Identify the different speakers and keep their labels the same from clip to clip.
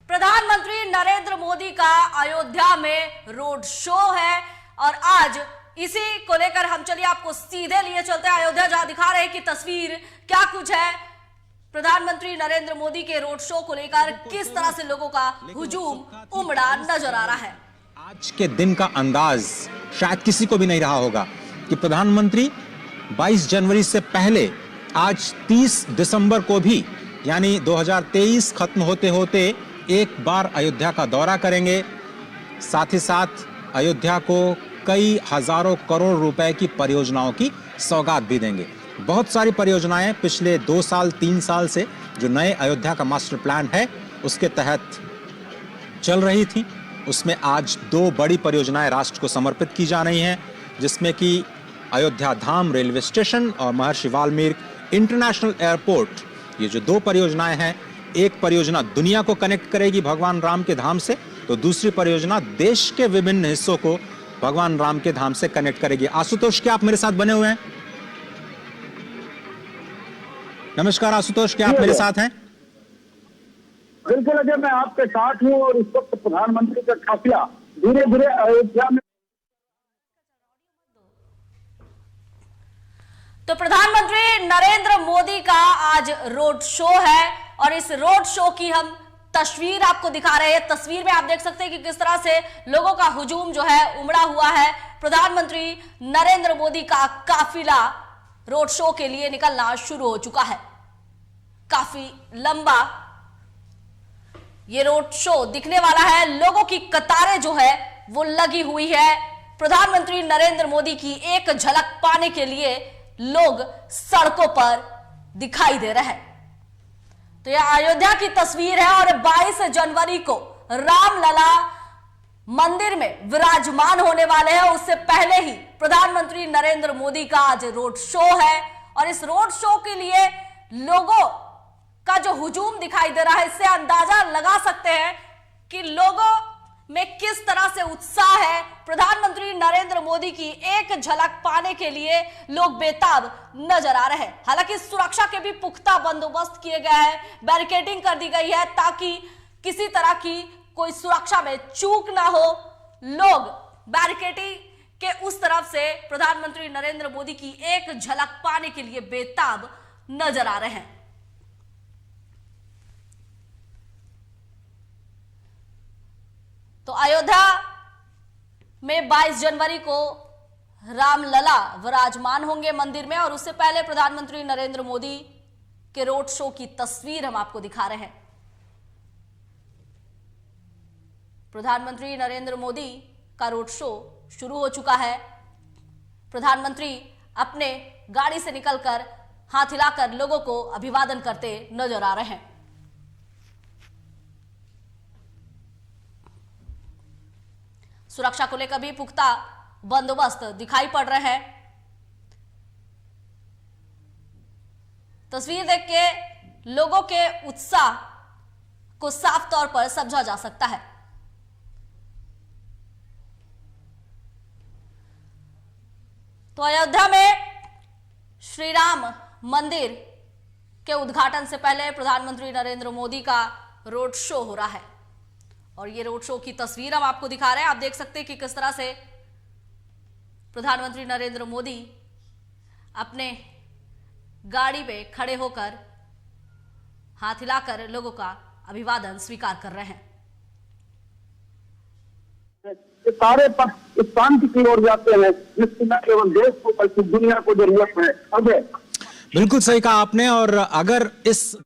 Speaker 1: प्रधानमंत्री नरेंद्र मोदी का अयोध्या में रोड शो है और आज इसी को लेकर हम चलिए आपको सीधे लिए चलते हैं अयोध्या, जहां दिखा रहे हैं कि तस्वीर क्या कुछ है। प्रधानमंत्री नरेंद्र मोदी के रोड शो को लेकर किस तरह से लोगों का हुजूम उमड़ा नजर आ रहा है।
Speaker 2: आज के दिन का अंदाज शायद किसी को भी नहीं रहा होगा कि प्रधानमंत्री 22 जनवरी से पहले आज 30 दिसंबर को भी यानी 2023 खत्म होते होते एक बार अयोध्या का दौरा करेंगे। साथ ही साथ अयोध्या को कई हजारों करोड़ रुपए की परियोजनाओं की सौगात भी देंगे। बहुत सारी परियोजनाएं पिछले 2 साल 3 साल से जो नए अयोध्या का मास्टर प्लान है उसके तहत चल रही थी, उसमें आज 2 बड़ी परियोजनाएं राष्ट्र को समर्पित की जा रही हैं, जिसमें कि अयोध्या धाम रेलवे स्टेशन और महर्षि वाल्मीकि इंटरनेशनल एयरपोर्ट। ये जो 2 परियोजनाएं हैं, एक परियोजना दुनिया को कनेक्ट करेगी भगवान राम के धाम से, तो दूसरी परियोजना देश के विभिन्न हिस्सों को भगवान राम के धाम से कनेक्ट करेगी। आशुतोष, क्या आप मेरे साथ बने हुए हैं? नमस्कार आशुतोष, क्या आप मेरे साथ हैं?
Speaker 3: बिल्कुल अजय, मैं आपके साथ हूँ और इस वक्त प्रधानमंत्री का काफिला धीरे धीरे अयोध्या में।
Speaker 1: तो प्रधानमंत्री नरेंद्र मोदी का आज रोड शो है और इस रोड शो की हम तस्वीर आपको दिखा रहे हैं। तस्वीर में आप देख सकते हैं कि किस तरह से लोगों का हुजूम जो है उमड़ा हुआ है। प्रधानमंत्री नरेंद्र मोदी का काफिला रोड शो के लिए निकलना शुरू हो चुका है। काफी लंबा ये रोड शो दिखने वाला है। लोगों की कतारें जो है वो लगी हुई है। प्रधानमंत्री नरेंद्र मोदी की एक झलक पाने के लिए लोग सड़कों पर दिखाई दे रहे हैं। तो यह अयोध्या की तस्वीर है और 22 जनवरी को रामलला मंदिर में विराजमान होने वाले हैं। उससे पहले ही प्रधानमंत्री नरेंद्र मोदी का आज रोड शो है और इस रोड शो के लिए लोगों का जो हुजूम दिखाई दे रहा है, इससे अंदाजा लगा सकते हैं कि लोगों में किस तरह से उत्साह है। प्रधानमंत्री नरेंद्र मोदी की एक झलक पाने के लिए लोग बेताब नजर आ रहे हैं। हालांकि सुरक्षा के भी पुख्ता बंदोबस्त किए गए हैं, बैरिकेडिंग कर दी गई है ताकि किसी तरह की कोई सुरक्षा में चूक ना हो। लोग बैरिकेडिंग के उस तरफ से प्रधानमंत्री नरेंद्र मोदी की एक झलक पाने के लिए बेताब नजर आ रहे हैं। तो अयोध्या में 22 जनवरी को रामलला विराजमान होंगे मंदिर में और उससे पहले प्रधानमंत्री नरेंद्र मोदी के रोड शो की तस्वीर हम आपको दिखा रहे हैं। प्रधानमंत्री नरेंद्र मोदी का रोड शो शुरू हो चुका है। प्रधानमंत्री अपने गाड़ी से निकलकर हाथ हिलाकर लोगों को अभिवादन करते नजर आ रहे हैं। सुरक्षा को लेकर भी पुख्ता बंदोबस्त दिखाई पड़ रहे हैं। तस्वीर देख के लोगों के उत्साह को साफ तौर पर समझा जा सकता है। तो अयोध्या में श्री राम मंदिर के उद्घाटन से पहले प्रधानमंत्री नरेंद्र मोदी का रोड शो हो रहा है और ये रोड शो की तस्वीर हम आपको दिखा रहे हैं। आप देख सकते हैं कि किस तरह से प्रधानमंत्री नरेंद्र मोदी अपने गाड़ी पे खड़े होकर हाथ हिलाकर लोगों का अभिवादन स्वीकार कर रहे हैं।
Speaker 3: सारे पक्ष इस शांति की ओर जाते हैं जिसकी न केवल देश को बल्कि दुनिया को जरूरत है। अजय,
Speaker 2: बिल्कुल सही कहा आपने। और अगर इस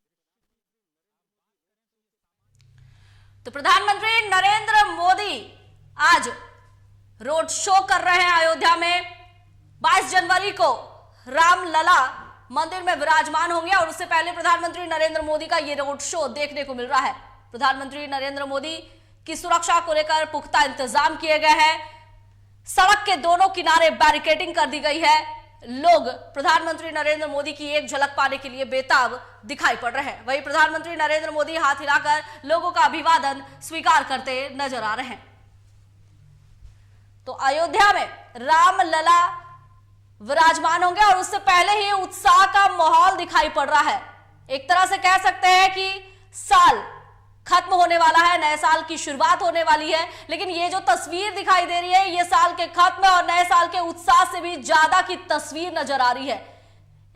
Speaker 1: तो प्रधानमंत्री नरेंद्र मोदी आज रोड शो कर रहे हैं अयोध्या में। 22 जनवरी को रामलला मंदिर में विराजमान होंगे और उससे पहले प्रधानमंत्री नरेंद्र मोदी का यह रोड शो देखने को मिल रहा है। प्रधानमंत्री नरेंद्र मोदी की सुरक्षा को लेकर पुख्ता इंतजाम किए गए हैं। सड़क के दोनों किनारे बैरिकेडिंग कर दी गई है। लोग प्रधानमंत्री नरेंद्र मोदी की एक झलक पाने के लिए बेताब दिखाई पड़ रहे हैं। वहीं प्रधानमंत्री नरेंद्र मोदी हाथ हिलाकर लोगों का अभिवादन स्वीकार करते नजर आ रहे हैं। तो अयोध्या में रामलला विराजमान होंगे और उससे पहले ही उत्साह का माहौल दिखाई पड़ रहा है। एक तरह से कह सकते हैं कि साल खत्म होने वाला है, नए साल की शुरुआत होने वाली है, लेकिन ये जो तस्वीर दिखाई दे रही है ये साल के खत्म और नए साल के उत्साह से भी ज्यादा की तस्वीर नजर आ रही है।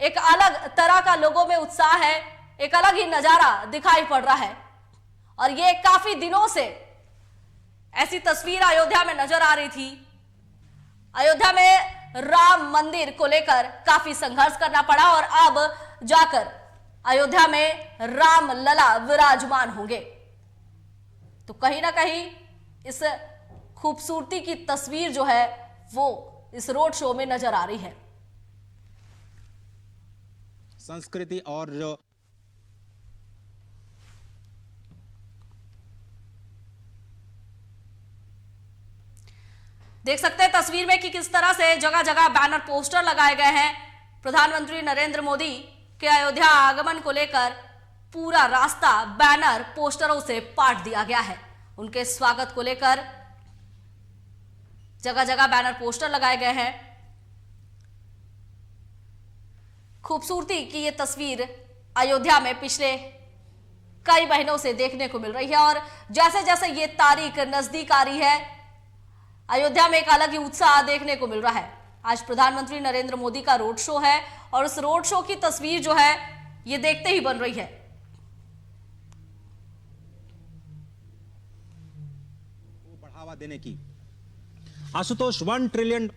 Speaker 1: एक अलग तरह का लोगों में उत्साह है, एक अलग ही नजारा दिखाई पड़ रहा है और ये काफी दिनों से ऐसी तस्वीर अयोध्या में नजर आ रही थी। अयोध्या में राम मंदिर को लेकर काफी संघर्ष करना पड़ा और अब जाकर अयोध्या में राम लला विराजमान होंगे। तो कहीं ना कहीं इस खूबसूरती की तस्वीर जो है वो इस रोड शो में नजर आ रही है।
Speaker 2: संस्कृति और जो
Speaker 1: देख सकते हैं तस्वीर में कि किस तरह से जगह जगह बैनर पोस्टर लगाए गए हैं। प्रधानमंत्री नरेंद्र मोदी के अयोध्या आगमन को लेकर पूरा रास्ता बैनर पोस्टरों से पाट दिया गया है। उनके स्वागत को लेकर जगह जगह बैनर पोस्टर लगाए गए हैं। खूबसूरती की ये तस्वीर अयोध्या में पिछले कई महीनों से देखने को मिल रही है और जैसे जैसे ये तारीख नजदीक आ रही है अयोध्या में एक अलग ही उत्साह देखने को मिल रहा है। आज प्रधानमंत्री नरेंद्र मोदी का रोड शो है और उस रोड शो की तस्वीर जो है ये देखते ही बन रही है।
Speaker 2: बढ़ावा देने की आशुतोष 1 ट्रिलियन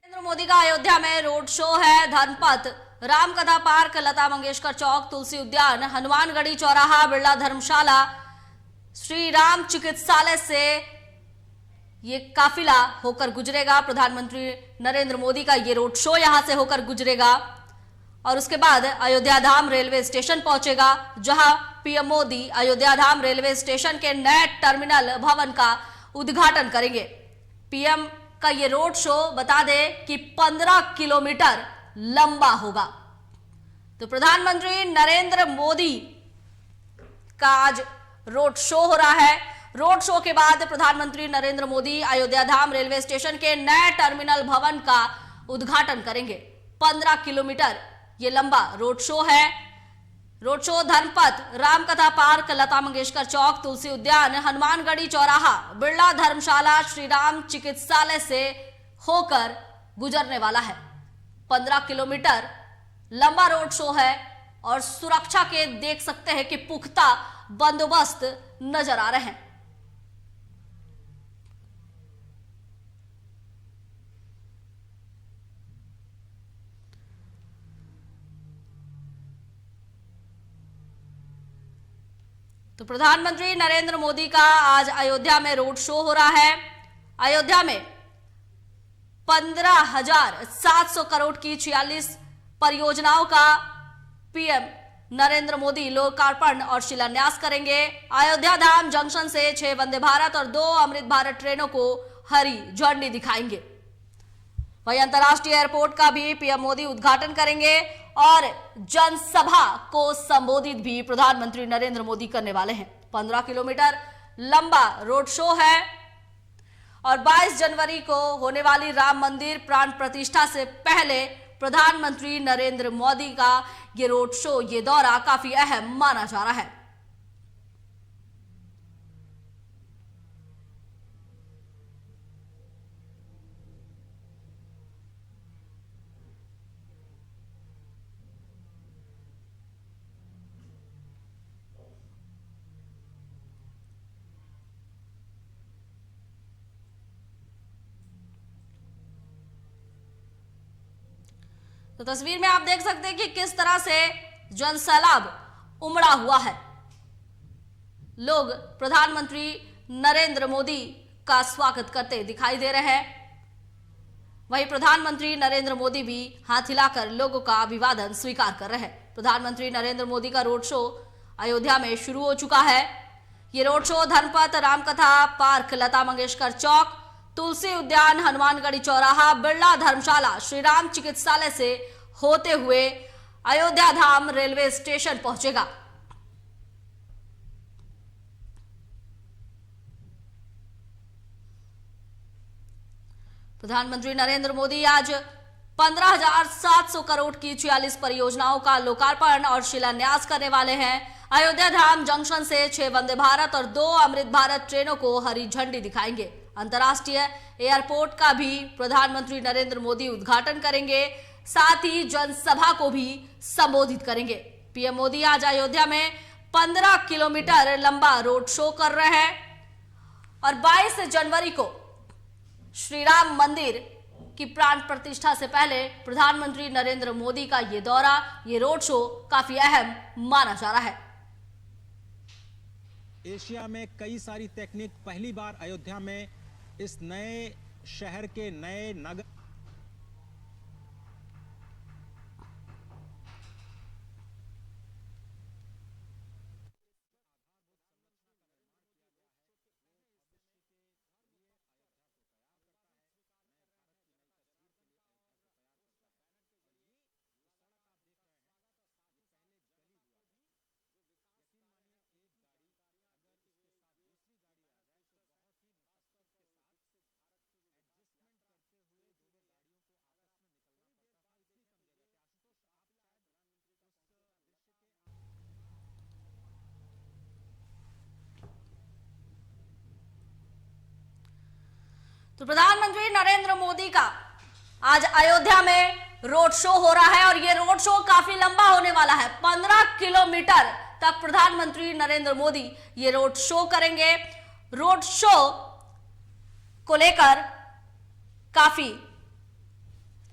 Speaker 1: नरेंद्र मोदी का अयोध्या में रोड शो है। धर्मपथ, रामकथा पार्क, लता मंगेशकर चौक, तुलसी उद्यान, हनुमानगढ़ी चौराहा, बिरला धर्मशाला, श्री राम चिकित्सालय से ये काफिला होकर गुजरेगा। प्रधानमंत्री नरेंद्र मोदी का ये रोड शो यहां से होकर गुजरेगा और उसके बाद अयोध्या धाम रेलवे स्टेशन पहुंचेगा, जहां पीएम मोदी अयोध्या धाम रेलवे स्टेशन के नए टर्मिनल भवन का उद्घाटन करेंगे। पीएम का ये रोड शो बता दें कि 15 किलोमीटर लंबा होगा। तो प्रधानमंत्री नरेंद्र मोदी का आज रोड शो हो रहा है। रोड शो के बाद प्रधानमंत्री नरेंद्र मोदी अयोध्या धाम रेलवे स्टेशन के नए टर्मिनल भवन का उद्घाटन करेंगे। 15 किलोमीटर ये लंबा रोड शो है। रोड शो धर्मपथ, रामकथा पार्क, लता मंगेशकर चौक, तुलसी उद्यान, हनुमानगढ़ी चौराहा, बिरला धर्मशाला, श्री राम चिकित्सालय से होकर गुजरने वाला है। 15 किलोमीटर लंबा रोड शो है और सुरक्षा के देख सकते हैं कि पुख्ता बंदोबस्त नजर आ रहे हैं। तो प्रधानमंत्री नरेंद्र मोदी का आज अयोध्या में रोड शो हो रहा है। अयोध्या में 15,700 करोड़ की 46 परियोजनाओं का पीएम नरेंद्र मोदी लोकार्पण और शिलान्यास करेंगे। अयोध्या धाम जंक्शन से 6 वंदे भारत और 2 अमृत भारत ट्रेनों को हरी झंडी दिखाएंगे। वहीं अंतर्राष्ट्रीय एयरपोर्ट का भी पीएम मोदी उद्घाटन करेंगे और जनसभा को संबोधित भी प्रधानमंत्री नरेंद्र मोदी करने वाले हैं। 15 किलोमीटर लंबा रोड शो है और 22 जनवरी को होने वाली राम मंदिर प्राण प्रतिष्ठा से पहले प्रधानमंत्री नरेंद्र मोदी का ये रोड शो, ये दौरा काफी अहम माना जा रहा है। तो तस्वीर में आप देख सकते हैं कि किस तरह से जनसैलाब उमड़ा हुआ है। लोग प्रधानमंत्री नरेंद्र मोदी का स्वागत करते दिखाई दे रहे हैं। वहीं प्रधानमंत्री नरेंद्र मोदी भी हाथ हिलाकर लोगों का अभिवादन स्वीकार कर रहे हैं। प्रधानमंत्री नरेंद्र मोदी का रोड शो अयोध्या में शुरू हो चुका है। ये रोड शो धर्मपथ, रामकथा पार्क, लता मंगेशकर चौक, तुलसी उद्यान, हनुमानगढ़ी चौराहा, बिरला धर्मशाला, श्री राम चिकित्सालय से होते हुए अयोध्या धाम रेलवे स्टेशन पहुंचेगा। प्रधानमंत्री नरेंद्र मोदी आज 15,700 करोड़ की 46 परियोजनाओं का लोकार्पण और शिलान्यास करने वाले हैं। अयोध्या धाम जंक्शन से 6 वंदे भारत और 2 अमृत भारत ट्रेनों को हरी झंडी दिखाएंगे। अंतर्राष्ट्रीय एयरपोर्ट का भी प्रधानमंत्री नरेंद्र मोदी उद्घाटन करेंगे, साथ ही जनसभा को भी संबोधित करेंगे। पीएम मोदी आज अयोध्या में 15 किलोमीटर लंबा रोड शो कर रहे हैं और 22 जनवरी को श्री राम मंदिर की प्राण प्रतिष्ठा से पहले प्रधानमंत्री नरेंद्र मोदी का ये दौरा, ये रोड शो काफी अहम माना जा रहा है।
Speaker 2: एशिया में कई सारी टेक्निक पहली बार अयोध्या में इस नए शहर के नए नगर
Speaker 1: तो प्रधानमंत्री नरेंद्र मोदी का आज अयोध्या में रोड शो हो रहा है और ये रोड शो काफी लंबा होने वाला है। 15 किलोमीटर तक प्रधानमंत्री नरेंद्र मोदी ये रोड शो करेंगे। रोड शो को लेकर काफी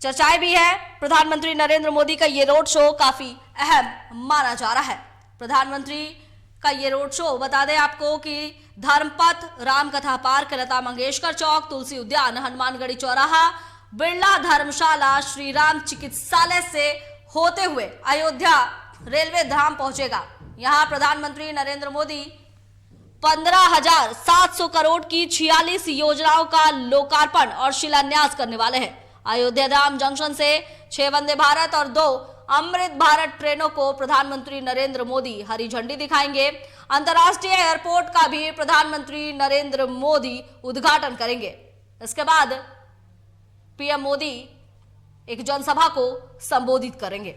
Speaker 1: चर्चाएं भी है। प्रधानमंत्री नरेंद्र मोदी का ये रोड शो काफी अहम माना जा रहा है। प्रधानमंत्री का ये रोड शो बता दें आपको कि धर्मपथ, रामकथा पार्क, लता मंगेशकर चौक, तुलसी उद्यान, हनुमानगढ़ी चौराहा, बिरला धर्मशाला, श्री राम चिकित्सालय से होते हुए अयोध्या रेलवे धाम पहुंचेगा। यहां प्रधानमंत्री नरेंद्र मोदी 15,700 करोड़ की 46 योजनाओं का लोकार्पण और शिलान्यास करने वाले हैं। अयोध्या धाम जंक्शन से 6 वंदे भारत और 2 अमृत भारत ट्रेनों को प्रधानमंत्री नरेंद्र मोदी हरी झंडी दिखाएंगे। अंतर्राष्ट्रीय एयरपोर्ट का भी प्रधानमंत्री नरेंद्र मोदी उद्घाटन करेंगे। इसके बाद पीएम मोदी एक जनसभा को संबोधित करेंगे।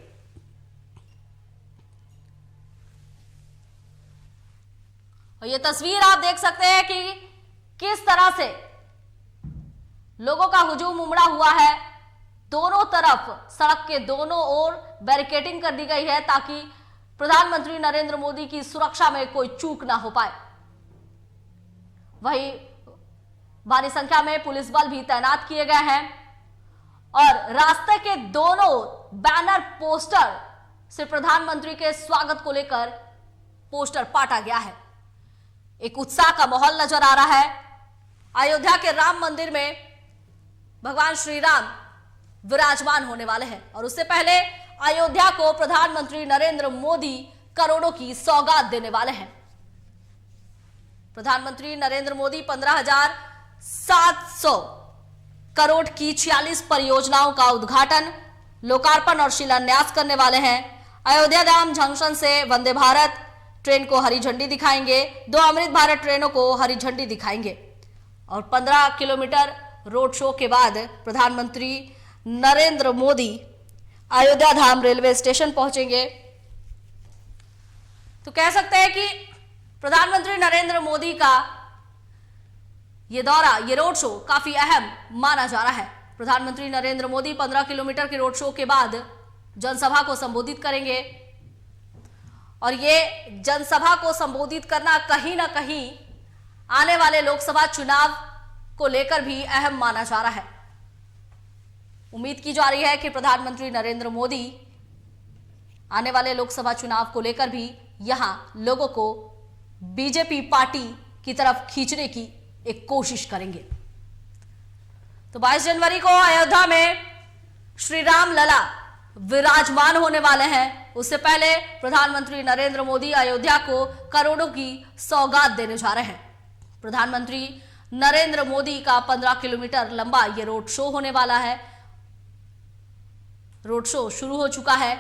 Speaker 1: और ये तस्वीर आप देख सकते हैं कि किस तरह से लोगों का हुजूम उमड़ा हुआ है। दोनों तरफ सड़क के दोनों ओर बैरिकेडिंग कर दी गई है ताकि प्रधानमंत्री नरेंद्र मोदी की सुरक्षा में कोई चूक ना हो पाए। वहीं भारी संख्या में पुलिस बल भी तैनात किए गए हैं और रास्ते के दोनों बैनर पोस्टर से प्रधानमंत्री के स्वागत को लेकर पोस्टर पाटा गया है। एक उत्साह का माहौल नजर आ रहा है। अयोध्या के राम मंदिर में भगवान श्री राम विराजमान होने वाले हैं और उससे पहले अयोध्या को प्रधानमंत्री नरेंद्र मोदी करोड़ों की सौगात देने वाले हैं। प्रधानमंत्री नरेंद्र मोदी 15,700 करोड़ की 46 परियोजनाओं का उद्घाटन, लोकार्पण और शिलान्यास करने वाले हैं। अयोध्या धाम जंक्शन से वंदे भारत ट्रेन को हरी झंडी दिखाएंगे, 2 अमृत भारत ट्रेनों को हरी झंडी दिखाएंगे और 15 किलोमीटर रोड शो के बाद प्रधानमंत्री नरेंद्र मोदी अयोध्या धाम रेलवे स्टेशन पहुंचेंगे। तो कह सकते हैं कि प्रधानमंत्री नरेंद्र मोदी का यह दौरा, ये रोड शो काफी अहम माना जा रहा है। प्रधानमंत्री नरेंद्र मोदी 15 किलोमीटर के रोड शो के बाद जनसभा को संबोधित करेंगे और ये जनसभा को संबोधित करना कहीं ना कहीं आने वाले लोकसभा चुनाव को लेकर भी अहम माना जा रहा है। उम्मीद की जा रही है कि प्रधानमंत्री नरेंद्र मोदी आने वाले लोकसभा चुनाव को लेकर भी यहां लोगों को बीजेपी पार्टी की तरफ खींचने की एक कोशिश करेंगे। तो 22 जनवरी को अयोध्या में श्री राम लला विराजमान होने वाले हैं। उससे पहले प्रधानमंत्री नरेंद्र मोदी अयोध्या को करोड़ों की सौगात देने जा रहे हैं। प्रधानमंत्री नरेंद्र मोदी का 15 किलोमीटर लंबा ये रोड शो होने वाला है। रोड शो शुरू हो चुका है।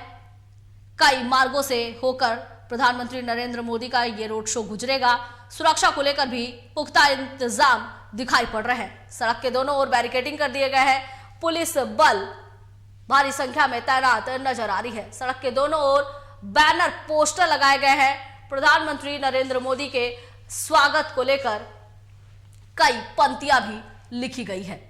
Speaker 1: कई मार्गों से होकर प्रधानमंत्री नरेंद्र मोदी का ये रोड शो गुजरेगा। सुरक्षा को लेकर भी पुख्ता इंतजाम दिखाई पड़ रहे हैं। सड़क के दोनों ओर बैरिकेडिंग कर दिए गए हैं। पुलिस बल भारी संख्या में तैनात नजर आ रही है। सड़क के दोनों ओर बैनर पोस्टर लगाए गए हैं। प्रधानमंत्री नरेंद्र मोदी के स्वागत को लेकर कई पंक्तियां भी लिखी गई है।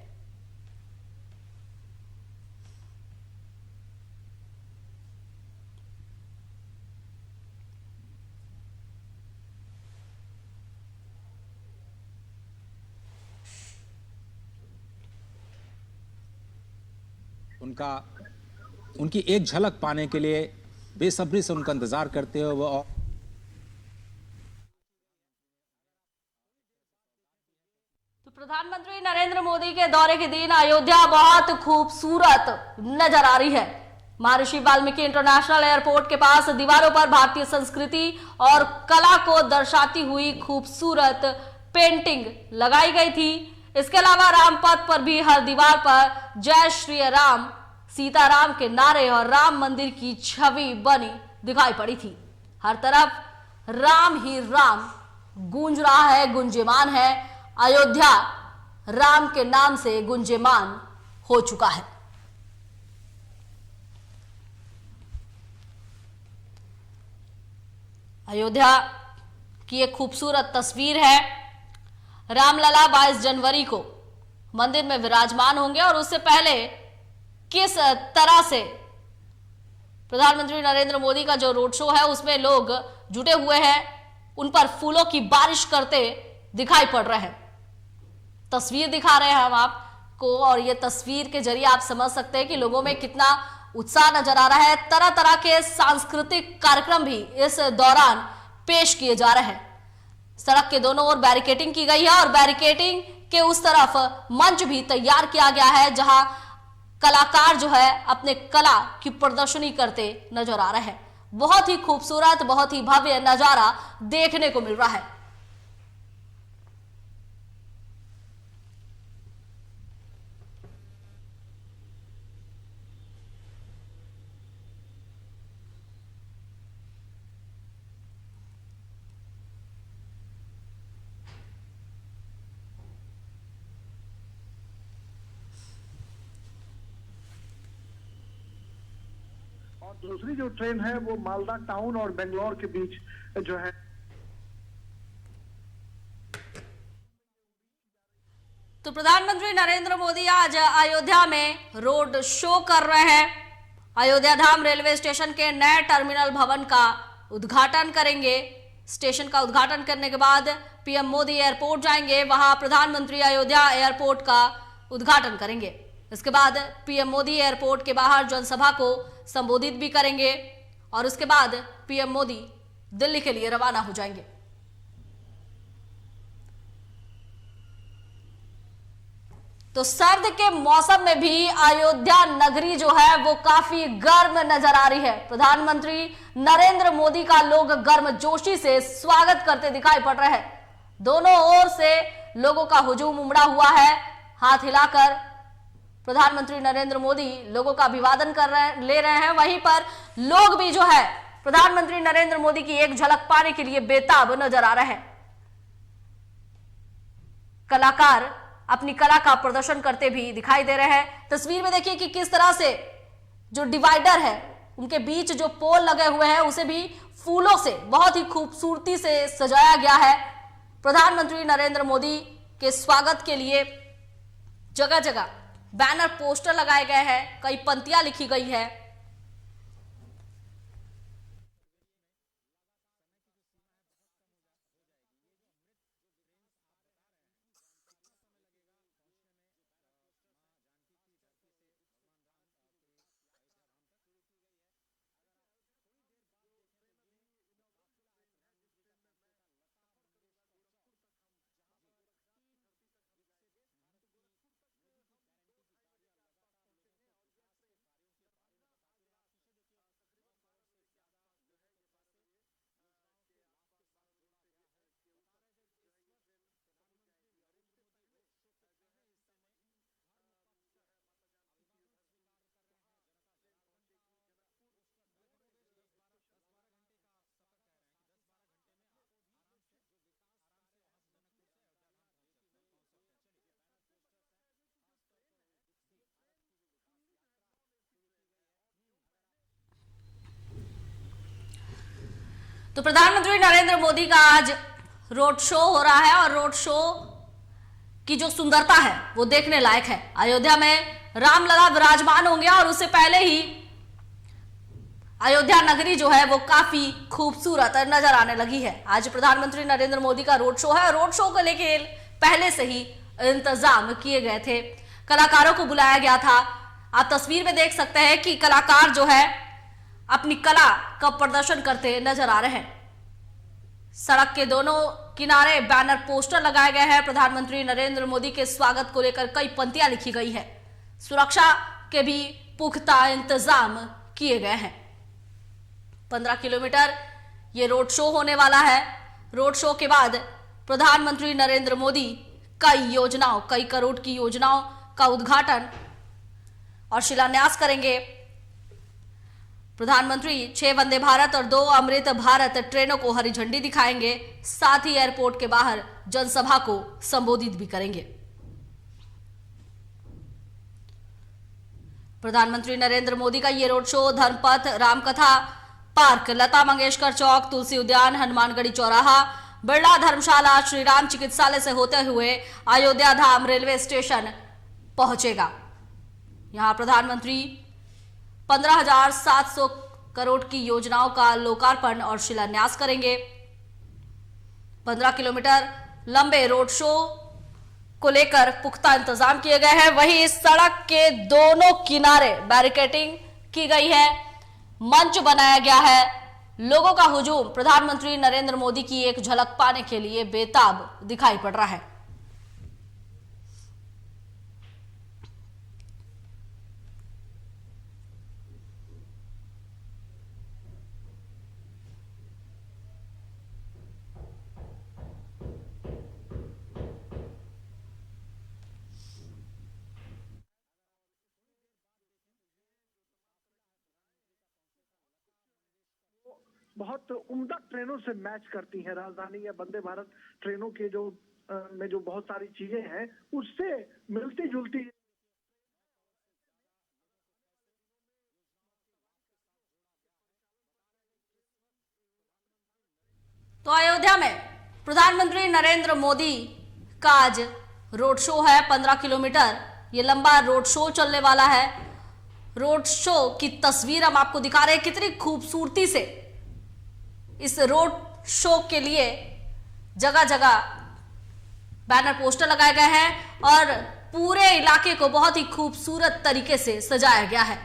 Speaker 2: उनकी एक झलक पाने के लिए बेसब्री से उनका इंतजार करते हुए वो
Speaker 1: प्रधानमंत्री नरेंद्र मोदी के दौरे के दिन अयोध्या बहुत खूबसूरत नजर आ रही है। महर्षि वाल्मीकि इंटरनेशनल एयरपोर्ट के पास दीवारों पर भारतीय संस्कृति और कला को दर्शाती हुई खूबसूरत पेंटिंग लगाई गई थी। इसके अलावा रामपथ पर भी हर दीवार पर जय श्री राम, सीताराम के नारे और राम मंदिर की छवि बनी दिखाई पड़ी थी। हर तरफ राम ही राम गूंज रहा है, गुंजयमान है। अयोध्या राम के नाम से गुंजयमान हो चुका है। अयोध्या की एक खूबसूरत तस्वीर है। रामलला 22 जनवरी को मंदिर में विराजमान होंगे और उससे पहले किस तरह से प्रधानमंत्री नरेंद्र मोदी का जो रोड शो है उसमें लोग जुटे हुए हैं, उन पर फूलों की बारिश करते दिखाई पड़ रहे हैं। तस्वीर दिखा रहे हैं हम आपको और ये तस्वीर के जरिए आप समझ सकते हैं कि लोगों में कितना उत्साह नजर आ रहा है। तरह तरह के सांस्कृतिक कार्यक्रम भी इस दौरान पेश किए जा रहे हैं। सड़क के दोनों ओर बैरिकेडिंग की गई है और बैरिकेडिंग के उस तरफ मंच भी तैयार किया गया है जहां कलाकार जो है अपने कला की प्रदर्शनी करते नजर आ रहे हैं। बहुत ही खूबसूरत, बहुत ही भव्य नजारा देखने को मिल रहा है।
Speaker 4: और दूसरी जो ट्रेन है वो मालदा टाउन और बेंगलोर के बीच जो है।
Speaker 1: तो प्रधानमंत्री नरेंद्र मोदी आज अयोध्या में रोड शो कर रहे हैं। अयोध्या धाम रेलवे स्टेशन के नए टर्मिनल भवन का उद्घाटन करेंगे। स्टेशन का उद्घाटन करने के बाद पीएम मोदी एयरपोर्ट जाएंगे, वहां प्रधानमंत्री अयोध्या एयरपोर्ट का उद्घाटन करेंगे। इसके बाद पीएम मोदी एयरपोर्ट के बाहर जनसभा को संबोधित भी करेंगे और उसके बाद पीएम मोदी दिल्ली के लिए रवाना हो जाएंगे। तो सर्द के मौसम में भी अयोध्या नगरी जो है वो काफी गर्म नजर आ रही है। प्रधानमंत्री नरेंद्र मोदी का लोग गर्मजोशी से स्वागत करते दिखाई पड़ रहे हैं। दोनों ओर से लोगों का हुजूम उमड़ा हुआ है। हाथ हिलाकर प्रधानमंत्री नरेंद्र मोदी लोगों का अभिवादन ले रहे हैं। वहीं पर लोग भी जो है प्रधानमंत्री नरेंद्र मोदी की एक झलक पाने के लिए बेताब नजर आ रहे हैं। कलाकार अपनी कला का प्रदर्शन करते भी दिखाई दे रहे हैं। तस्वीर में देखिए कि किस तरह से जो डिवाइडर है उनके बीच जो पोल लगे हुए हैं उसे भी फूलों से बहुत ही खूबसूरती से सजाया गया है। प्रधानमंत्री नरेंद्र मोदी के स्वागत के लिए जगह जगह बैनर पोस्टर लगाए गए हैं, कई पंक्तियां लिखी गई है। तो प्रधानमंत्री नरेंद्र मोदी का आज रोड शो हो रहा है और रोड शो की जो सुंदरता है वो देखने लायक है। अयोध्या में रामलला विराजमान होंगे और उससे पहले ही अयोध्या नगरी जो है वो काफी खूबसूरत नजर आने लगी है। आज प्रधानमंत्री नरेंद्र मोदी का रोड शो है और रोड शो को लेकर पहले से ही इंतजाम किए गए थे, कलाकारों को बुलाया गया था। आप तस्वीर में देख सकते हैं कि कलाकार जो है अपनी कला का प्रदर्शन करते नजर आ रहे हैं। सड़क के दोनों किनारे बैनर पोस्टर लगाए गए हैं। प्रधानमंत्री नरेंद्र मोदी के स्वागत को लेकर कई पंक्तियां लिखी गई है। सुरक्षा के भी पुख्ता इंतजाम किए गए हैं। 15 किलोमीटर ये रोड शो होने वाला है। रोड शो के बाद प्रधानमंत्री नरेंद्र मोदी कई करोड़ की योजनाओं का उद्घाटन और शिलान्यास करेंगे। प्रधानमंत्री 6 वंदे भारत और 2 अमृत भारत ट्रेनों को हरी झंडी दिखाएंगे। साथ ही एयरपोर्ट के बाहर जनसभा को संबोधित भी करेंगे। प्रधानमंत्री नरेंद्र मोदी का ये रोड शो धर्मपथ, रामकथा पार्क, लता मंगेशकर चौक, तुलसी उद्यान, हनुमानगढ़ी चौराहा, बिरला धर्मशाला, श्री राम चिकित्सालय से होते हुए अयोध्या धाम रेलवे स्टेशन पहुंचेगा। यहां प्रधानमंत्री 15,700 करोड़ की योजनाओं का लोकार्पण और शिलान्यास करेंगे। 15 किलोमीटर लंबे रोड शो को लेकर पुख्ता इंतजाम किए गए हैं। वहीं इस सड़क के दोनों किनारे बैरिकेडिंग की गई है, मंच बनाया गया है। लोगों का हुजूम प्रधानमंत्री नरेंद्र मोदी की एक झलक पाने के लिए बेताब दिखाई पड़ रहा है।
Speaker 4: बहुत उम्दा ट्रेनों से मैच करती हैं। राजधानी या वंदे भारत ट्रेनों के जो में जो बहुत सारी चीजें हैं उससे मिलती जुलती।
Speaker 1: तो अयोध्या में प्रधानमंत्री नरेंद्र मोदी का आज रोड शो है। 15 किलोमीटर ये लंबा रोड शो चलने वाला है। रोड शो की तस्वीर हम आपको दिखा रहे हैं। कितनी खूबसूरती से इस रोड शो के लिए जगह जगह बैनर पोस्टर लगाए गए हैं और पूरे इलाके को बहुत ही खूबसूरत तरीके से सजाया गया है।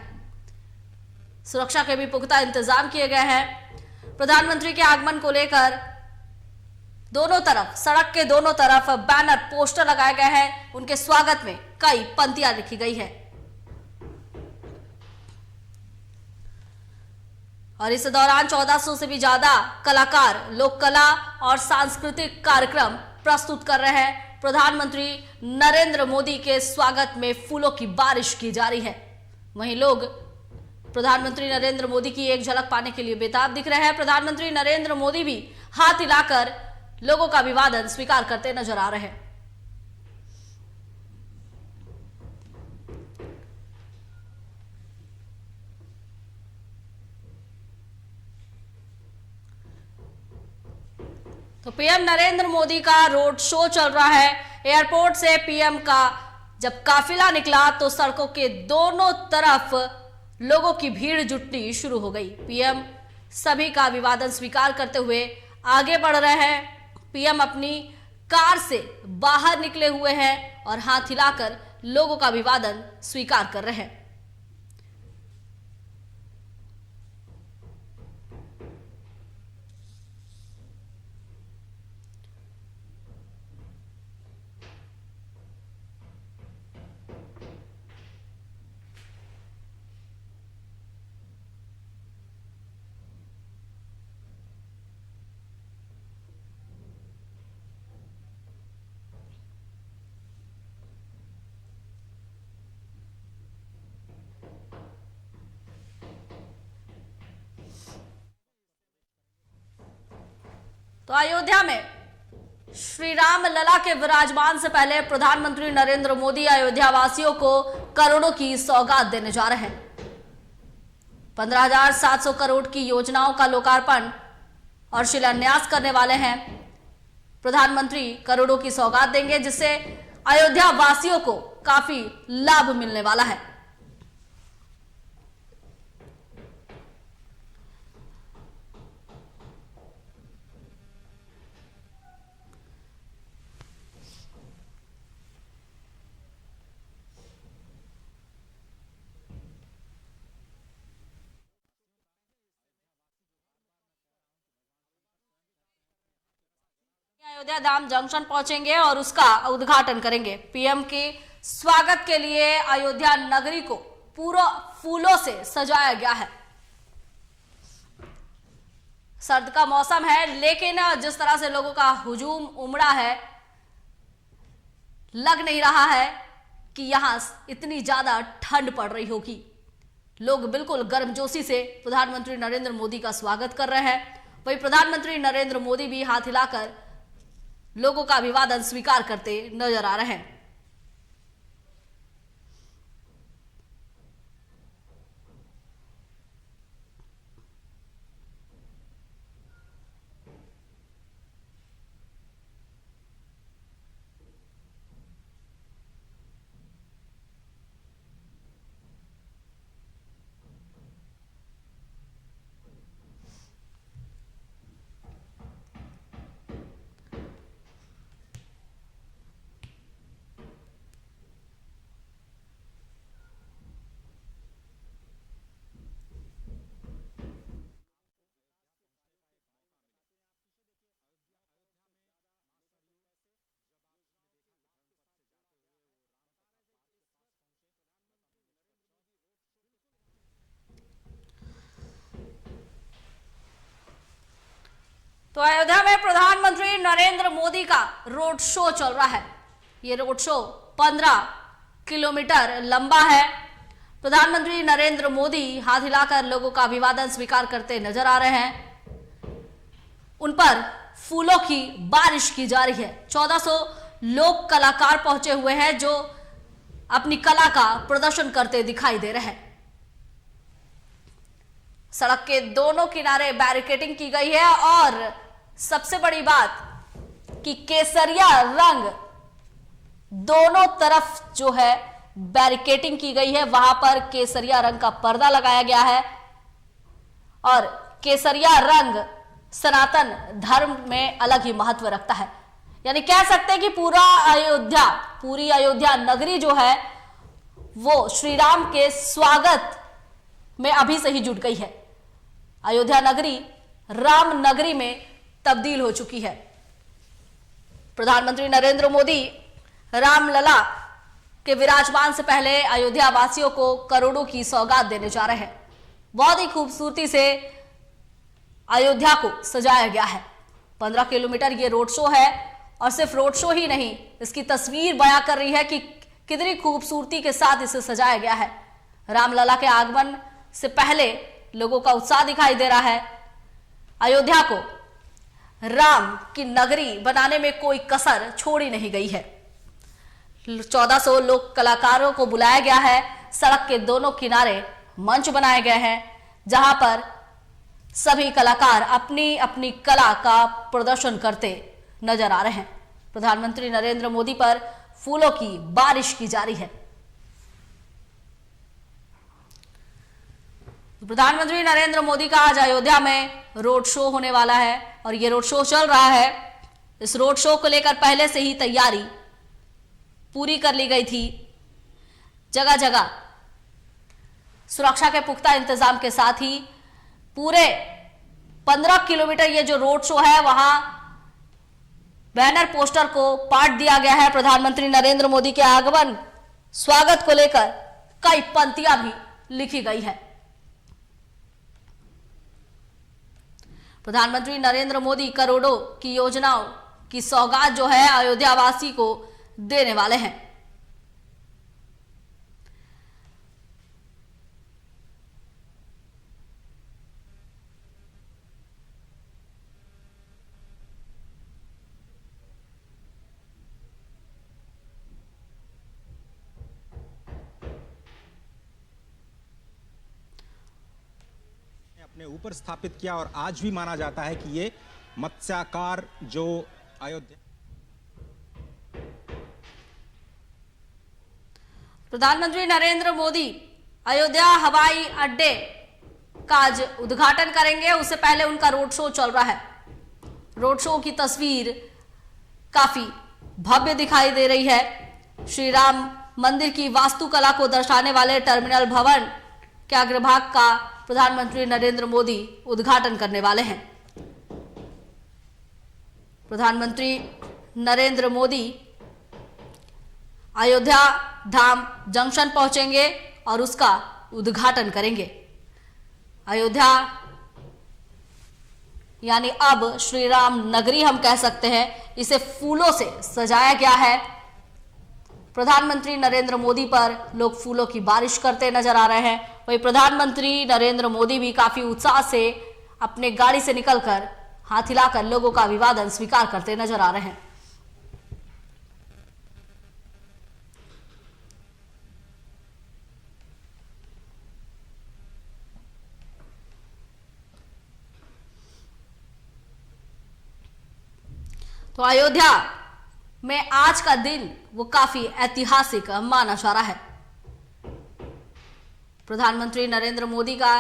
Speaker 1: सुरक्षा के भी पुख्ता इंतजाम किए गए हैं। प्रधानमंत्री के आगमन को लेकर दोनों तरफ, सड़क के दोनों तरफ बैनर पोस्टर लगाए गए हैं। उनके स्वागत में कई पंक्तियां लिखी गई है और इस दौरान 1400 से भी ज्यादा कलाकार लोक कला और सांस्कृतिक कार्यक्रम प्रस्तुत कर रहे हैं। प्रधानमंत्री नरेंद्र मोदी के स्वागत में फूलों की बारिश की जा रही है। वहीं लोग प्रधानमंत्री नरेंद्र मोदी की एक झलक पाने के लिए बेताब दिख रहे हैं। प्रधानमंत्री नरेंद्र मोदी भी हाथ हिलाकर लोगों का अभिवादन स्वीकार करते नजर आ रहे हैं। तो पीएम नरेंद्र मोदी का रोड शो चल रहा है। एयरपोर्ट से पीएम का जब काफिला निकला तो सड़कों के दोनों तरफ लोगों की भीड़ जुटनी शुरू हो गई। पीएम सभी का अभिवादन स्वीकार करते हुए आगे बढ़ रहे हैं। पीएम अपनी कार से बाहर निकले हुए हैं और हाथ हिलाकर लोगों का अभिवादन स्वीकार कर रहे हैं। तो अयोध्या में श्री राम लला के विराजमान से पहले प्रधानमंत्री नरेंद्र मोदी अयोध्या वासियों को करोड़ों की सौगात देने जा रहे हैं। 15,700 करोड़ की योजनाओं का लोकार्पण और शिलान्यास करने वाले हैं। प्रधानमंत्री करोड़ों की सौगात देंगे, जिससे अयोध्या वासियों को काफी लाभ मिलने वाला है। अयोध्या धाम जंक्शन पहुंचेंगे और उसका उद्घाटन करेंगे। पीएम के स्वागत के लिए अयोध्या नगरी को पूरा फूलों से सजाया गया है। सर्द का मौसम है, लेकिन जिस तरह से लोगों का हुजूम उमड़ा है, लग नहीं रहा है कि यहां इतनी ज्यादा ठंड पड़ रही होगी। लोग बिल्कुल गर्मजोशी से प्रधानमंत्री नरेंद्र मोदी का स्वागत कर रहे हैं। वहीं प्रधानमंत्री नरेंद्र मोदी भी हाथ हिलाकर लोगों का अभिवादन स्वीकार करते नजर आ रहे हैं। तो अयोध्या में प्रधानमंत्री नरेंद्र मोदी का रोड शो चल रहा है। ये रोड शो 15 किलोमीटर लंबा है। प्रधानमंत्री नरेंद्र मोदी हाथ हिलाकर लोगों का अभिवादन स्वीकार करते नजर आ रहे हैं। उन पर फूलों की बारिश की जा रही है। 1400 लोक कलाकार पहुंचे हुए हैं, जो अपनी कला का प्रदर्शन करते दिखाई दे रहे हैं। सड़क के दोनों किनारे बैरिकेडिंग की गई है और सबसे बड़ी बात कि केसरिया रंग दोनों तरफ जो है बैरिकेडिंग की गई है, वहां पर केसरिया रंग का पर्दा लगाया गया है। और केसरिया रंग सनातन धर्म में अलग ही महत्व रखता है। यानी कह सकते हैं कि पूरी अयोध्या नगरी जो है वो श्री राम के स्वागत में अभी से ही जुट गई है। अयोध्या नगरी राम नगरी में तब्दील हो चुकी है। प्रधानमंत्री नरेंद्र मोदी रामलला के विराजमान से पहले अयोध्या वासियों को करोड़ों की सौगात देने जा रहे हैं। बहुत ही खूबसूरती से अयोध्या को सजाया गया है। 15 किलोमीटर ये रोड शो है और सिर्फ रोड शो ही नहीं, इसकी तस्वीर बयां कर रही है कि कितनी खूबसूरती के साथ इसे सजाया गया है। रामलला के आगमन से पहले लोगों का उत्साह दिखाई दे रहा है। अयोध्या को राम की नगरी बनाने में कोई कसर छोड़ी नहीं गई है। 1400 लोक कलाकारों को बुलाया गया है। सड़क के दोनों किनारे मंच बनाए गए हैं, जहां पर सभी कलाकार अपनी अपनी कला का प्रदर्शन करते नजर आ रहे हैं। प्रधानमंत्री नरेंद्र मोदी पर फूलों की बारिश की जा रही है। प्रधानमंत्री नरेंद्र मोदी का आज अयोध्या में रोड शो होने वाला है और ये रोड शो चल रहा है। इस रोड शो को लेकर पहले से ही तैयारी पूरी कर ली गई थी। जगह जगह सुरक्षा के पुख्ता इंतजाम के साथ ही पूरे 15 किलोमीटर ये जो रोड शो है, वहां बैनर पोस्टर को पाट दिया गया है। प्रधानमंत्री नरेंद्र मोदी के आगमन स्वागत को लेकर कई पंक्तियां भी लिखी गई है। प्रधानमंत्री नरेंद्र मोदी करोड़ों की योजनाओं की सौगात जो है अयोध्या वासी को देने वाले हैं।
Speaker 2: अपने ऊपर स्थापित किया और आज भी माना जाता है कि ये मत्स्याकार जो अयोध्या।
Speaker 1: प्रधानमंत्री नरेंद्र मोदी अयोध्या हवाई अड्डे का आज उद्घाटन करेंगे। उससे पहले उनका रोड शो चल रहा है। रोड शो की तस्वीर काफी भव्य दिखाई दे रही है। श्री राम मंदिर की वास्तुकला को दर्शाने वाले टर्मिनल भवन के अग्रभाग का प्रधानमंत्री नरेंद्र मोदी उद्घाटन करने वाले हैं। प्रधानमंत्री नरेंद्र मोदी अयोध्या धाम जंक्शन पहुंचेंगे और उसका उद्घाटन करेंगे। अयोध्या यानी अब श्री राम नगरी हम कह सकते हैं, इसे फूलों से सजाया गया है। प्रधानमंत्री नरेंद्र मोदी पर लोग फूलों की बारिश करते नजर आ रहे हैं। वहीं प्रधानमंत्री नरेंद्र मोदी भी काफी उत्साह से अपने गाड़ी से निकलकर हाथ हिलाकर लोगों का अभिवादन स्वीकार करते नजर आ रहे हैं। तो अयोध्या में आज का दिन वो काफी ऐतिहासिक माना जा रहा है। प्रधानमंत्री नरेंद्र मोदी का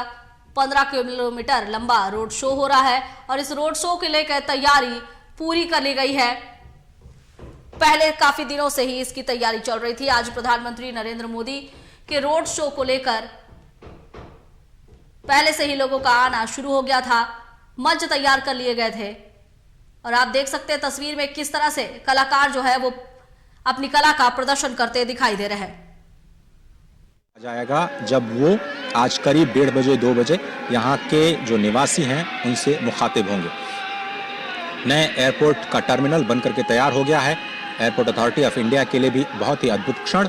Speaker 1: 15 किलोमीटर लंबा रोड शो हो रहा है और इस रोड शो के लेकर तैयारी पूरी कर ली गई है। पहले काफी दिनों से ही इसकी तैयारी चल रही थी। आज प्रधानमंत्री नरेंद्र मोदी के रोड शो को लेकर पहले से ही लोगों का आना शुरू हो गया था। मंच तैयार कर लिए गए थे और आप देख सकते हैं तस्वीर में किस तरह से कलाकार जो है वो अपनी कला का प्रदर्शन करते दिखाई दे रहे हैं।
Speaker 2: जाएगा जब वो आज करीब 1:30 बजे 2 बजे यहाँ के जो निवासी हैं उनसे मुखातिब होंगे। नए एयरपोर्ट का टर्मिनल बनकर के तैयार हो गया है। एयरपोर्ट अथॉरिटी ऑफ इंडिया के लिए भी बहुत ही अद्भुत क्षण,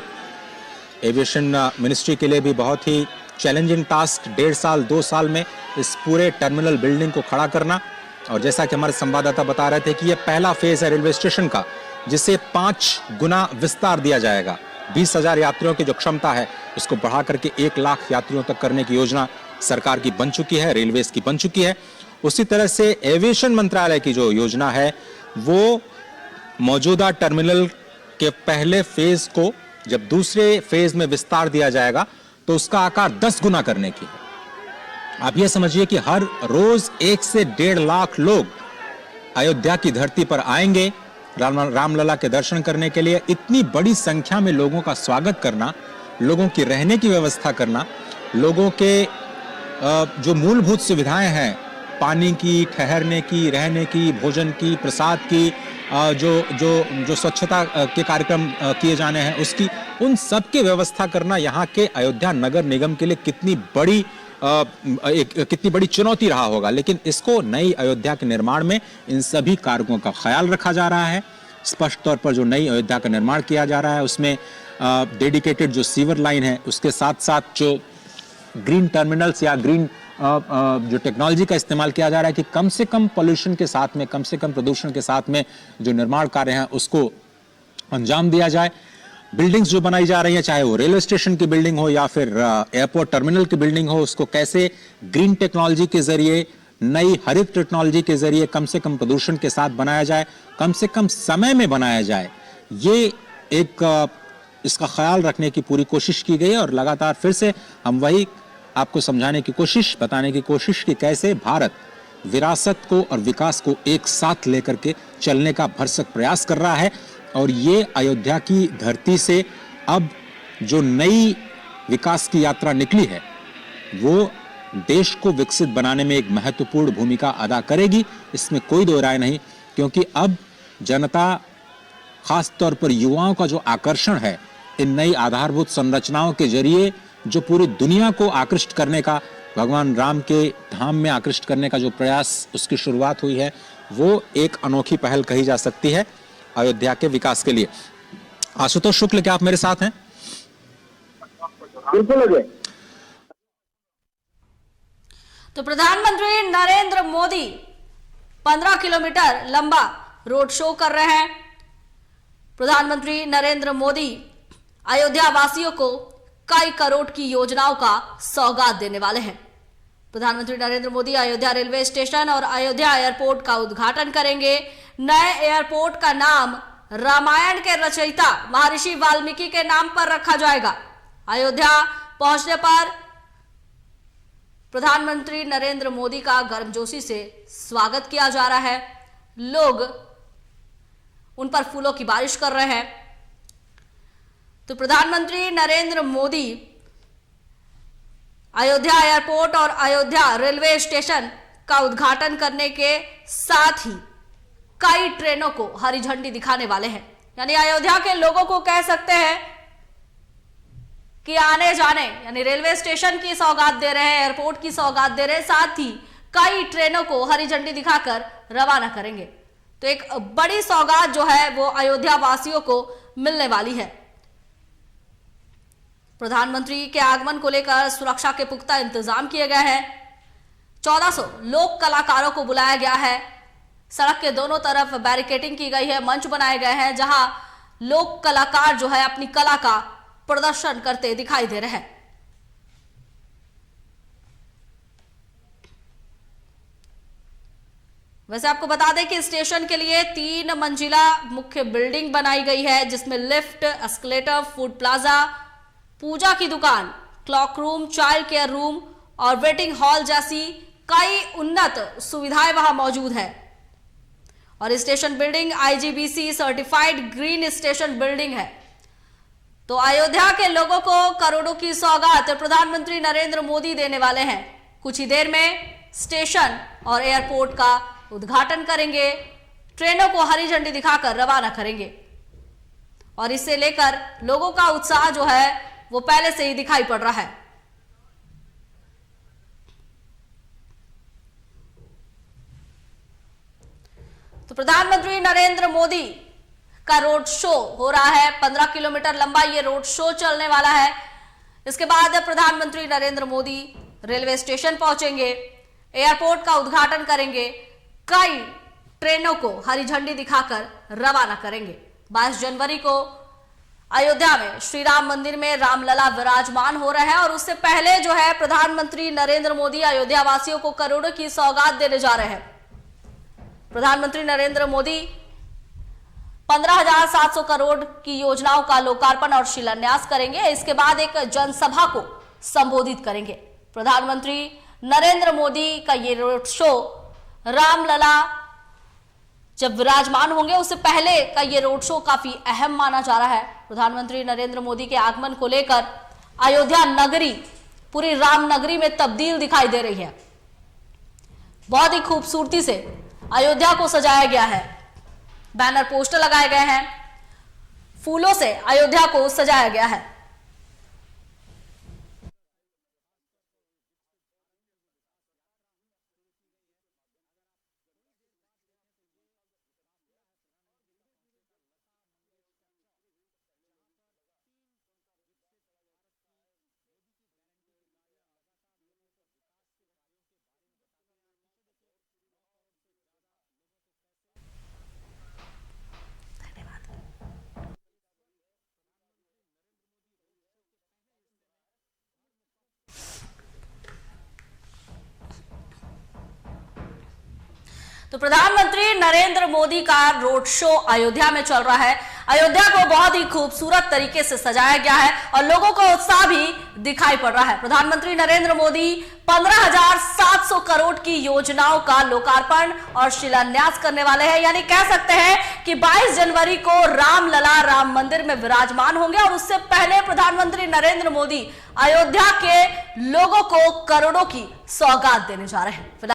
Speaker 2: एविएशन मिनिस्ट्री के लिए भी बहुत ही चैलेंजिंग टास्क। 1.5 साल 2 साल में इस पूरे टर्मिनल बिल्डिंग को खड़ा करना। और जैसा कि हमारे संवाददाता बता रहे थे कि यह पहला फेज है रेलवे स्टेशन का, जिसे 5 गुना विस्तार दिया जाएगा। 20,000 यात्रियों की जो क्षमता है उसको बढ़ा करके 1 लाख यात्रियों तक करने की योजना सरकार की बन चुकी है, रेलवेज की बन चुकी है। उसी तरह से एविएशन मंत्रालय की जो योजना है वो मौजूदा टर्मिनल के पहले फेज को जब दूसरे फेज में विस्तार दिया जाएगा तो उसका आकार 10 गुना करने की है। आप ये समझिए कि हर रोज 1 से 1.5 लाख लोग अयोध्या की धरती पर आएंगे रामलला के दर्शन करने के लिए। इतनी बड़ी संख्या में लोगों का स्वागत करना, लोगों की रहने की व्यवस्था करना, लोगों के जो मूलभूत सुविधाएं हैं, पानी की, ठहरने की, रहने की, भोजन की, प्रसाद की, जो स्वच्छता के कार्यक्रम किए जाने हैं उसकी, उन सब की व्यवस्था करना यहाँ के अयोध्या नगर निगम के लिए कितनी बड़ी चुनौती रहा होगा। लेकिन इसको नई अयोध्या के निर्माण में इन सभी कारकों का ख्याल रखा जा रहा है। स्पष्ट तौर पर जो नई अयोध्या का निर्माण किया जा रहा है उसमें डेडिकेटेड जो सीवर लाइन है, उसके साथ साथ जो ग्रीन टर्मिनल्स या ग्रीन जो टेक्नोलॉजी का इस्तेमाल किया जा रहा है कि कम से कम पॉल्यूशन के साथ में, कम से कम प्रदूषण के साथ में जो निर्माण कार्य हैं उसको अंजाम दिया जाए। बिल्डिंग्स जो बनाई जा रही हैं, चाहे वो रेलवे स्टेशन की बिल्डिंग हो या फिर एयरपोर्ट टर्मिनल की बिल्डिंग हो, उसको कैसे ग्रीन टेक्नोलॉजी के जरिए, नई हरित टेक्नोलॉजी के जरिए कम से कम प्रदूषण के साथ बनाया जाए, कम से कम समय में बनाया जाए, ये एक इसका ख्याल रखने की पूरी कोशिश की गई है। और लगातार फिर से हम वही आपको समझाने की कोशिश, बताने की कोशिश कि कैसे भारत विरासत को और विकास को एक साथ लेकर के चलने का भरसक प्रयास कर रहा है। और ये अयोध्या की धरती से अब जो नई विकास की यात्रा निकली है वो देश को विकसित बनाने में एक महत्वपूर्ण भूमिका अदा करेगी, इसमें कोई दो राय नहीं। क्योंकि अब जनता, खास तौर पर युवाओं का जो आकर्षण है इन नई आधारभूत संरचनाओं के जरिए, जो पूरी दुनिया को आकृष्ट करने का, भगवान राम के धाम में आकृष्ट करने का जो प्रयास उसकी शुरुआत हुई है, वो एक अनोखी पहल कही जा सकती है अयोध्या के विकास के लिए। आशुतोष शुक्ल, क्या आप मेरे साथ हैं?
Speaker 3: बिल्कुल।
Speaker 1: तो प्रधानमंत्री नरेंद्र मोदी 15 किलोमीटर लंबा रोड शो कर रहे हैं। प्रधानमंत्री नरेंद्र मोदी अयोध्या वासियों को कई करोड़ की योजनाओं का सौगात देने वाले हैं। प्रधानमंत्री नरेंद्र मोदी अयोध्या रेलवे स्टेशन और अयोध्या एयरपोर्ट का उद्घाटन करेंगे। नए एयरपोर्ट का नाम रामायण के रचयिता महर्षि वाल्मीकि के नाम पर रखा जाएगा। अयोध्या पहुंचने पर प्रधानमंत्री नरेंद्र मोदी का गर्मजोशी से स्वागत किया जा रहा है। लोग उन पर फूलों की बारिश कर रहे हैं। तो प्रधानमंत्री नरेंद्र मोदी अयोध्या एयरपोर्ट और अयोध्या रेलवे स्टेशन का उद्घाटन करने के साथ ही कई ट्रेनों को हरी झंडी दिखाने वाले हैं। यानी अयोध्या के लोगों को कह सकते हैं कि आने जाने यानी रेलवे स्टेशन की सौगात दे रहे हैं, एयरपोर्ट की सौगात दे रहे हैं, साथ ही कई ट्रेनों को हरी झंडी दिखाकर रवाना करेंगे। तो एक बड़ी सौगात जो है वो अयोध्या वासियों को मिलने वाली है। प्रधानमंत्री के आगमन को लेकर सुरक्षा के पुख्ता इंतजाम किए गए हैं। 1400 लोक कलाकारों को बुलाया गया है। सड़क के दोनों तरफ बैरिकेडिंग की गई है, मंच बनाए गए हैं जहां लोक कलाकार जो है अपनी कला का प्रदर्शन करते दिखाई दे रहे हैं। वैसे आपको बता दें कि स्टेशन के लिए 3 मंजिला मुख्य बिल्डिंग बनाई गई है जिसमें लिफ्ट, एस्केलेटर, फूड प्लाजा, पूजा की दुकान, clock room, child care room और वेटिंग हॉल जैसी कई उन्नत सुविधाएं वहां मौजूद है। और station building IGBC certified green station building है। तो अयोध्या के लोगों को करोड़ों की सौगात प्रधानमंत्री नरेंद्र मोदी देने वाले हैं। कुछ ही देर में स्टेशन और एयरपोर्ट का उद्घाटन करेंगे, ट्रेनों को हरी झंडी दिखाकर रवाना करेंगे और इससे लेकर लोगों का उत्साह जो है वो पहले से ही दिखाई पड़ रहा है। तो प्रधानमंत्री नरेंद्र मोदी का रोड शो हो रहा है। 15 किलोमीटर लंबा ये रोड शो चलने वाला है। इसके बाद प्रधानमंत्री नरेंद्र मोदी रेलवे स्टेशन पहुंचेंगे, एयरपोर्ट का उद्घाटन करेंगे, कई ट्रेनों को हरी झंडी दिखाकर रवाना करेंगे। 22 जनवरी को अयोध्या में श्री राम मंदिर में रामलला विराजमान हो रहे हैं और उससे पहले जो है प्रधानमंत्री नरेंद्र मोदी अयोध्या वासियों को करोड़ों की सौगात देने जा रहे हैं। प्रधानमंत्री नरेंद्र मोदी 15,700 करोड़ की योजनाओं का लोकार्पण और शिलान्यास करेंगे। इसके बाद एक जनसभा को संबोधित करेंगे। प्रधानमंत्री नरेंद्र मोदी का ये रोड शो रामलला जब विराजमान होंगे उससे पहले का ये रोड शो काफी अहम माना जा रहा है। प्रधानमंत्री नरेंद्र मोदी के आगमन को लेकर अयोध्या नगरी पूरी राम नगरी में तब्दील दिखाई दे रही है। बहुत ही खूबसूरती से अयोध्या को सजाया गया है। बैनर पोस्टर लगाए गए हैं, फूलों से अयोध्या को सजाया गया है। तो प्रधानमंत्री नरेंद्र मोदी का रोड शो अयोध्या में चल रहा है। अयोध्या को बहुत ही खूबसूरत तरीके से सजाया गया है और लोगों का उत्साह भी दिखाई पड़ रहा है। प्रधानमंत्री नरेंद्र मोदी 15,700 करोड़ की योजनाओं का लोकार्पण और शिलान्यास करने वाले हैं। यानी कह सकते हैं कि 22 जनवरी को रामलला राम मंदिर में विराजमान होंगे और उससे पहले प्रधानमंत्री नरेंद्र मोदी अयोध्या के लोगों को करोड़ों की सौगात देने जा रहे हैं।